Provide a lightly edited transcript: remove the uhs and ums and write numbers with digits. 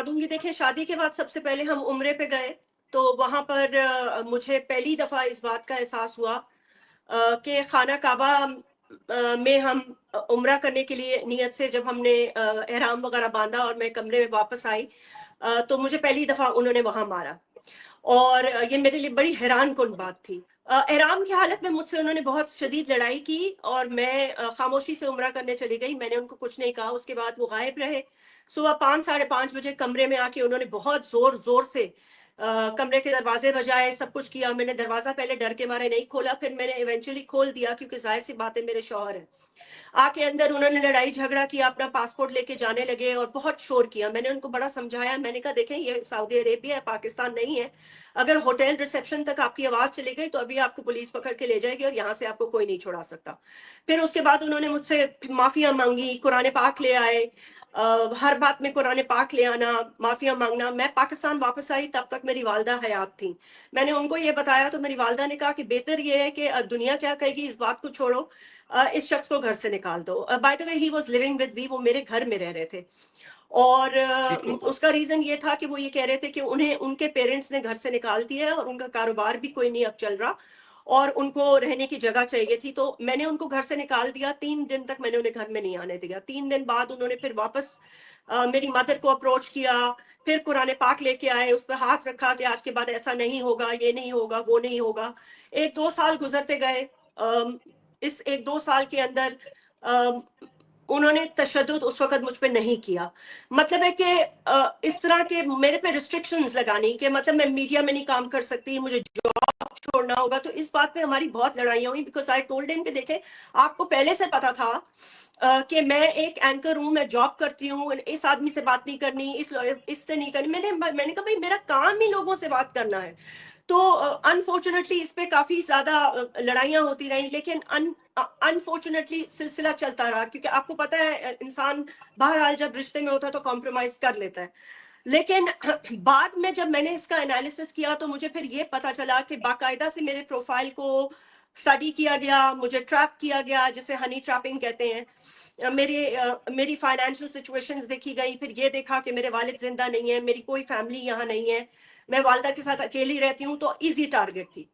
दूंगी। देखें, शादी के बाद सबसे पहले हम उम्रे पे गए, तो वहां पर मुझे पहली दफा इस बात का एहसास हुआ कि खाना काबा में हम उम्रा करने के लिए नियत से जब हमने एहराम वगैरह बांधा और मैं कमरे में वापस आई, तो मुझे पहली दफा उन्होंने वहां मारा। और ये मेरे लिए बड़ी हैरान कुन बात थी। एहराम की हालत में मुझसे उन्होंने बहुत शदीद लड़ाई की और मैं खामोशी से उम्रा करने चली गई। मैंने उनको कुछ नहीं कहा। उसके बाद वो गायब रहे। सुबह 5 साढ़े 5 बजे कमरे में आके उन्होंने बहुत जोर जोर से कमरे के दरवाजे बजाए, सब कुछ किया। मैंने दरवाजा पहले डर के मारे नहीं खोला, फिर मैंने इवेंचुअली खोल दिया क्योंकि जाहिर सी बात है मेरे शौहर है। आके अंदर उन्होंने लड़ाई झगड़ा किया, अपना पासपोर्ट लेके जाने लगे और बहुत शोर किया। मैंने उनको बड़ा समझाया। मैंने कहा देखें, ये सऊदी अरेबिया है, पाकिस्तान नहीं है। अगर होटल रिसेप्शन तक आपकी आवाज चली गई तो अभी आपको पुलिस पकड़ के ले जाएगी और यहाँ से आपको कोई नहीं छुड़ा सकता। फिर उसके बाद उन्होंने मुझसे माफिया मांगी, कुरान पाक ले आए। हर बात में कुरान पाक ले आना, माफिया मांगना। मैं पाकिस्तान वापस आई, तब तक मेरी वालदा हयात थी। मैंने उनको ये बताया तो मेरी वालदा ने कहा कि बेहतर ये है कि दुनिया क्या कहेगी इस बात को छोड़ो, इस शख्स को घर से निकाल दो। By the way, he was living with we, वो मेरे घर में रह रहे थे। और उसका रीजन ये था कि वो ये कह रहे थे कि उन्हें उनके पेरेंट्स ने घर से निकाल दिया है और उनका कारोबार भी कोई नहीं अब चल रहा और उनको रहने की जगह चाहिए थी। तो मैंने उनको घर से निकाल दिया। 3 दिन तक मैंने उन्हें घर में नहीं आने दिया। 3 दिन बाद उन्होंने फिर वापस मेरी मदर को अप्रोच किया। फिर कुरान पाक लेके आए, उस पर हाथ रखा कि आज के बाद ऐसा नहीं होगा, ये नहीं होगा, वो नहीं होगा। 1-2 साल गुजरते गए। इस 1-2 साल के अंदर उन्होंने तशद्दुद उस वक्त मुझ पे नहीं किया। मतलब है कि इस तरह के मेरे पे रिस्ट्रिक्शंस लगानी कि मतलब मैं मीडिया में नहीं काम कर सकती, मुझे जॉब छोड़ना होगा। तो इस बात पे हमारी बहुत लड़ाइयाँ हुई बिकॉज आई टोल्ड हिम कि देखें, आपको पहले से पता था कि मैं एक एंकर हूँ, मैं जॉब करती हूँ, इस आदमी से बात नहीं करनी, इससे नहीं करनी। मैंने कहा भाई मेरा काम ही लोगों से बात करना है। तो अनफॉर्चुनेटली इस पे काफी ज्यादा लड़ाइयां होती रही, लेकिन अनफॉर्चुनेटली सिलसिला चलता रहा क्योंकि आपको पता है इंसान बहरहाल जब रिश्ते में होता है तो कॉम्प्रोमाइज कर लेता है। लेकिन बाद में जब मैंने इसका एनालिसिस किया तो मुझे फिर ये पता चला कि बाकायदा से मेरे प्रोफाइल को स्टडी किया गया, मुझे ट्रैप किया गया, जिसे हनी ट्रैपिंग कहते हैं। मेरी फाइनेंशियल सिचुएशंस देखी गई। फिर ये देखा कि मेरे वालिद जिंदा नहीं है, मेरी कोई फैमिली यहाँ नहीं है, मैं वालदा के साथ अकेली रहती हूँ, तो इजी टारगेट थी।